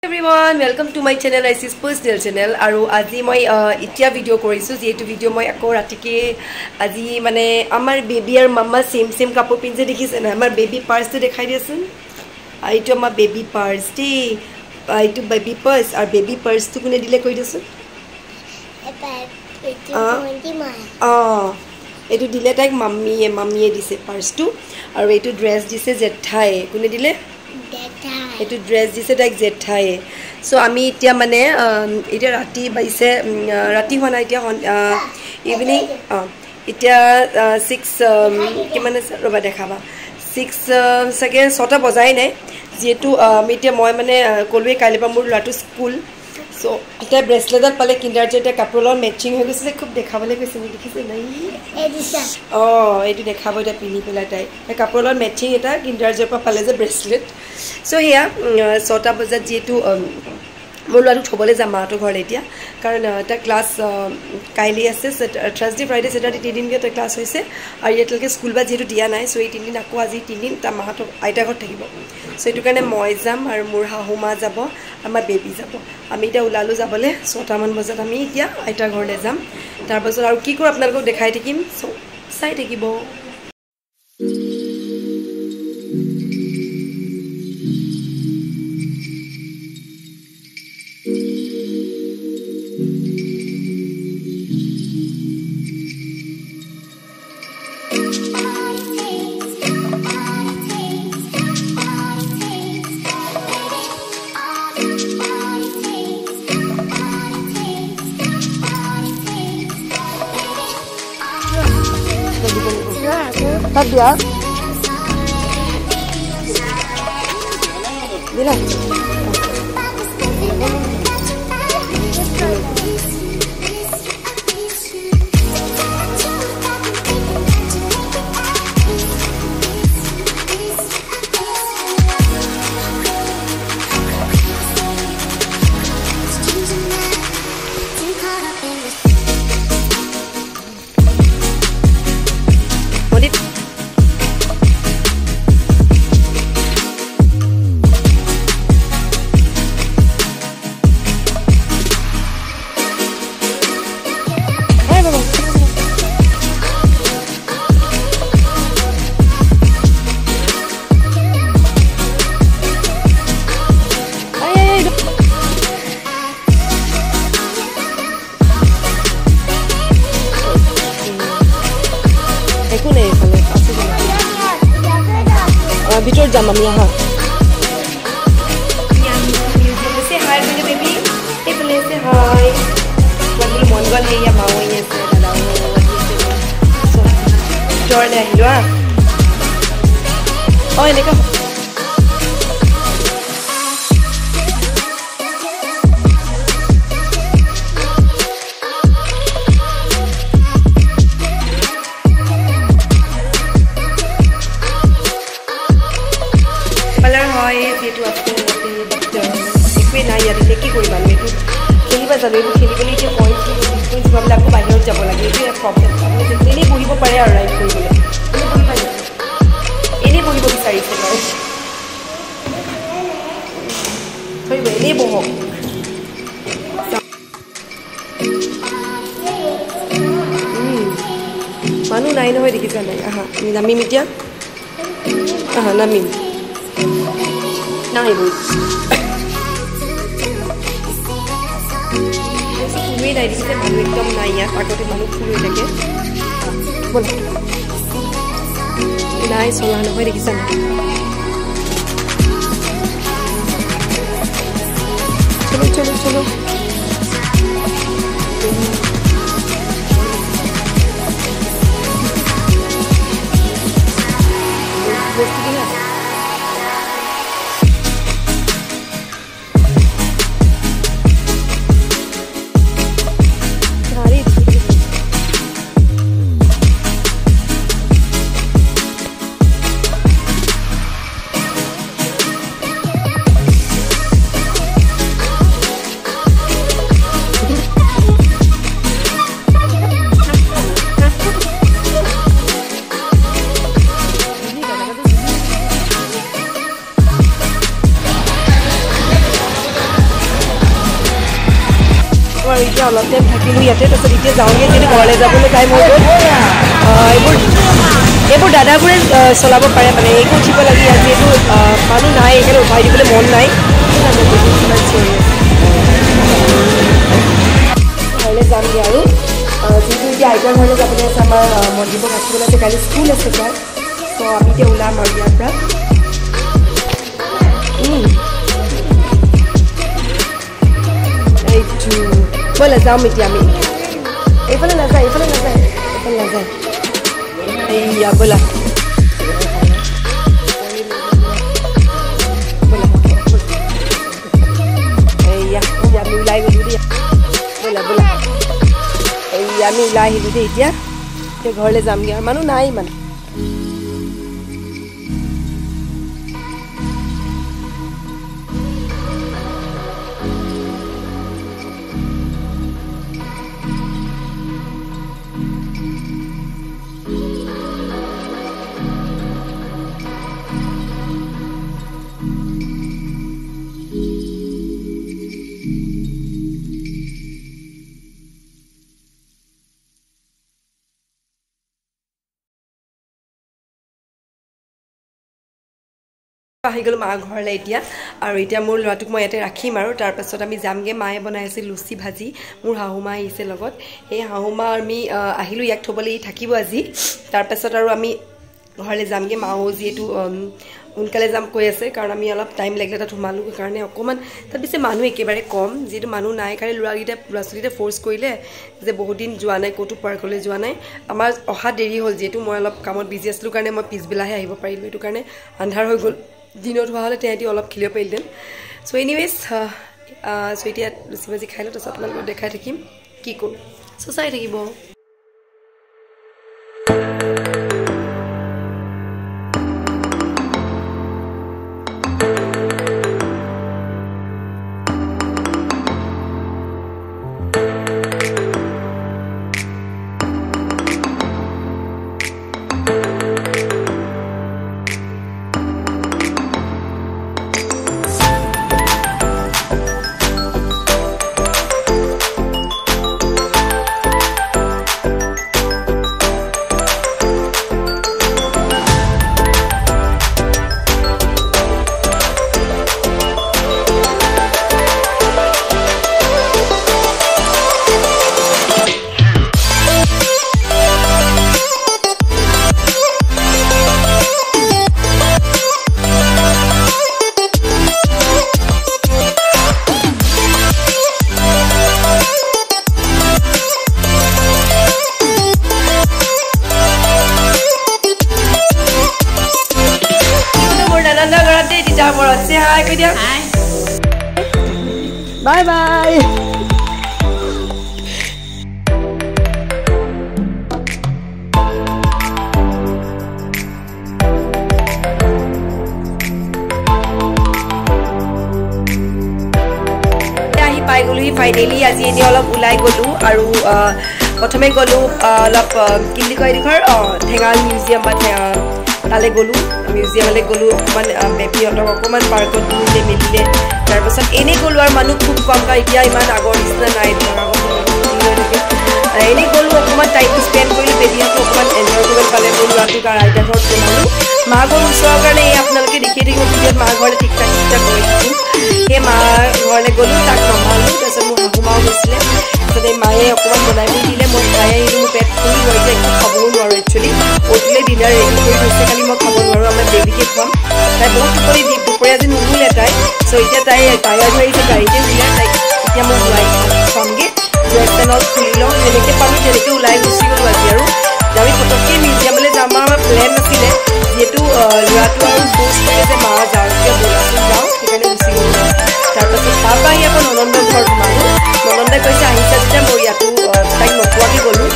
Everyone, welcome to my channel. This is personal channel. Aru aji moi itia video korisu. Jetu video moi ako ratike aji mane amar baby ar mama same kapor pinje dekhise na. Amar baby purse to dekhai diasun. Aitu amar baby purse ti. Aitu baby purse ar baby purse tu kune dile koi diasun. Etu dile taik mummy dise purse tu. Aru etu dress dise jethai kune dile. Etu dress dise taik jethai. So ami itia mane itia rati baise rati hona itia evening itia 6 kimane roba dekhaba 6 sage 6 bajai nai jetu ami itia moi mane kolwe kaile pa mur latu school so itia bracelet dal pale kinder jeta kaprolor matching ho gise khub dekhabale gise dekhise nai edisa etu dekhabo eta pini pela tai kaprolor matching eta kinder jepa pale je bracelet so here 6 bajat jetu মোলাটো থবলে যা মাটো ঘৰ এতিয়া কাৰণ এটা class Kylie আছে থাৰ্সডে Friday স্যাটাৰডে তিন দিন এটা class হৈছে আৰু এতিয়ালৈকে স্কুল বা যেটো দিয়া নাই সো এই তিন দিন আকৌ আজি তিন দিন তা মাটো আইতা ঘৰ থাকিব সো এটো কাৰণে মই যাম আৰু মোৰ হাহুমা যাব আমাৰ বেবি যাব আমি এটা উলালো যাবলে 6টা মান বজাত আমি এতিয়া আইতা ঘৰলে যাম তাৰ পাছত আৰু কি কৰ আপোনালোকক দেখাই থাকিম সো চাই থাকিব Dia. Dila. Bitor jam ami aha say hi to the baby hey please say hi wali mongal hey ya mawo ye se dada so join the hilwa oi leka যেটো আছে একোই নাই ইয়াতে কি কৰিবা মেটো খেলিবা যাবে খেলিবলৈ যে পইণ্ট ভাবলে আকৌ বাহিৰত যাব লাগে এইটো এক প্ৰব্লেম আপুনি এনেই বহিব পাৰে আৰু ৰাইড কৰিবলৈ এনেই বহিব বিচাৰিছে মই থৈব এনেই বহক মানুহ নাই নহয় দেখিছা নাই আহা আমি নামিম এতিয়া আহা নামিম Nahi bol. Kumi nahi dikise manu ekdom nahi ya. Agote manu kumi lage. Bol. Nahi sola nahi dikisa na. Chalo. আৰু এতিয়া অলপ টাইম থাকিলোঁ ইয়াতে তাৰপিছত এতিয়া যাওঁগৈ যিহেতু ঘৰলৈ যাবলৈ টাইম হৈ গ'ল এইবোৰ দাদাবোৰে চলাব পাৰে মানে এইবোৰ উঠিব লাগে ইয়াত যিহেতু মানুহ নাই এইকাৰণে উঠাই দিবলৈ মন নাই ঘৰলৈ যামগৈ আৰু যিহেতু এতিয়া আইতাৰ ঘৰলৈ যাবলৈ আছে আমাৰ মন্দিৰবোৰ ৰাখিবলৈ আছে কাইলৈ স্কুল আছে তাৰ ত' আমি এতিয়া ওলাম আৰু ইয়াৰ পৰা এইটো ব'লা যাম এতিয়া আমি এইফালে নাযায় এইয়া ব'লা এইয়া আমি ওলাই গ'লোঁ দেই ব'লা এইয়া আমি ওলাই আহিলোঁ দেই এতিয়া ঘৰলৈ যামগৈ আৰু মানুহ নাই ইমান আহি গ'লোঁ মা ঘৰলৈ এতিয়া আৰু এতিয়া মোৰ ল'ৰাটোক মই ইয়াতে ৰাখিম আৰু তাৰপাছত আমি যামগৈ মায়ে বনাই আছিল লুচি ভাজি মোৰ শাহুমা আহিছে লগত সেই শাহুমা আমি আহিলোঁ ইয়াক থ'বলৈ থাকিব আজি তাৰপাছত আৰু আমি ঘৰলৈ যামগৈ মাও যিহেতু সোনকালে যাম কৈ আছে কাৰণ আমি অলপ টাইম লাগিলে তাত সোমালোঁ কাৰণে অকণমান তাত পিছে মানুহ একেবাৰে কম যিহেতু মানুহ নাই কাৰণে ল'ৰা ছোৱালীকেইটা ফ'ৰ্চ কৰিলে যে বহুত দিন যোৱা নাই ক'তো পাৰ্কলৈ যোৱা নাই আমাৰ অহা দেৰি হ'ল যিহেতু মই অলপ কামত বিজি আছিলোঁ কাৰণে মই পিছবেলাহে আহিব পাৰিলোঁ সেইটো কাৰণে আন্ধাৰ হৈ গ'ল দিনত হোৱা হ'লে তেহেঁতি অলপ খেলিব পাৰিলেহেঁতেন চ' এনিৱেজ চ' এতিয়া লুচি ভাজি খাই লওঁ তাৰপিছত আপোনালোকক দেখাই থাকিম কি কৰোঁ চ' চাই থাকিব Say hi, Vidya. Hi. Bye bye. পাই গ'লোহি ফাইনেলি আজি এনে অলপ ওলাই গ'লোঁ আৰু প্ৰথমে গ'লোঁ অলপ কি বুলি কয় এইডোখৰ ঠেঙাল মিউজিয়াম বা তালৈ গ'লোঁ মিউজিয়ামলৈ গ'লোঁ অকণমান বেবীহঁতক অকণমান পাৰ্কত ঘূৰিলে মেলিলে তাৰপাছত এনেই গ'লোঁ আৰু মানুহ খুব কম কাৰণ এতিয়া ইমান আগৰ নিচিনা নাই এনেই গ'লোঁ অকণমান টাইমটো স্পেণ্ড কৰিলোঁ বেবীহঁতক অকণমান এনজয় কৰিব পালে মোৰ ল'ৰাটোক আৰু আইতা ঘৰত সোমালোঁ মা ঘৰ ওচৰৰ কাৰণে এই আপোনালোকে দেখিয়ে থাকিব ভিডিঅ'ত মা ঘৰলৈ ঠিক ঠাক কৰি থাকোঁ সেই মা ঘৰলৈ গ'লোঁ তাক নমালোঁ তাৰপিছত মোৰ শাহুমাও গৈছিলে তাৰপিছতে মায়ে অকণমান বনাই মেলি দিলে মই খাই আহিলোঁ মোৰ পেট ফুলি গৈ এতিয়া একো খাবও নোৱাৰোঁ একচুৱেলি অ'টুলে ডিনাৰ ৰেডি কৰি থৈছে খালি মই খাব নোৱাৰোঁ আমাৰ বেবীকে খুৱাম তাই বহুত টোপনি দুপৰীয়া আজি নুশুলে তাই চ' এতিয়া তাই টায়াৰ্ড হৈ আহিছে গাড়ীতে শুলে তাইক এতিয়া মই ওলাই খুৱামগৈ ড্ৰেছ পেনত খুলি লওঁ যেনেকৈ পাৰোঁ তেনেকৈ ওলাই গুচি গ'লোঁ আজি আৰু আমি পটককৈ মিউজিয়ামলৈ যাম আমাৰ প্লেন নাছিলে যিহেতু ল'ৰাটো আৰু ফ'ৰ্চ কৰে যে মা যাওঁকৈ ব'লাচোন যাওঁ সেইকাৰণে গুচি গ'লোঁ তাৰপাছত তাৰপৰা আহি আকৌ ননন্দ ঘৰত সোমালোঁ ননন্দাই কৈছে আহিছে যেতিয়া মই ইয়াতো তাইক নোপোৱাকৈ গ'লোঁ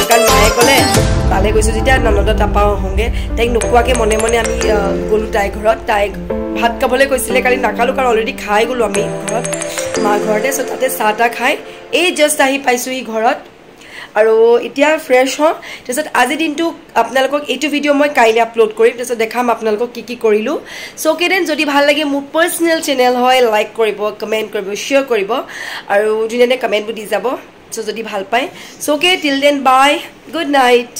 কাৰণ মায়ে ক'লে তালৈ গৈছোঁ যেতিয়া ননন্দ তাৰপৰা আহোঁগৈ তাইক নোপোৱাকৈ মনে মনে আমি গ'লোঁ তাইৰ ঘৰত তাইক ভাত খাবলৈ কৈছিলে কালি নাখালোঁ কাৰণ অলৰেডি খাই গ'লোঁ আমি ঘৰত মা ঘৰতে চ' তাতে চাহ তাহ খাই এই জাষ্ট আহি পাইছোঁহি ঘৰত আৰু এতিয়া ফ্ৰেছ হওঁ তাৰপিছত আজি দিনটো আপোনালোকক এইটো ভিডিঅ' মই কাইলৈ আপলোড কৰিম তাৰপিছত দেখাম আপোনালোকক কি কৰিলোঁ চ' অ'কে দেন যদি ভাল লাগে মোৰ পাৰ্চনেল চেনেল হয় লাইক কৰিব কমেণ্ট কৰিব শ্বেয়াৰ কৰিব আৰু ধুনীয়া কমেণ্টবোৰ দি যাব চ' যদি ভাল পায় চ' okay till then bye good night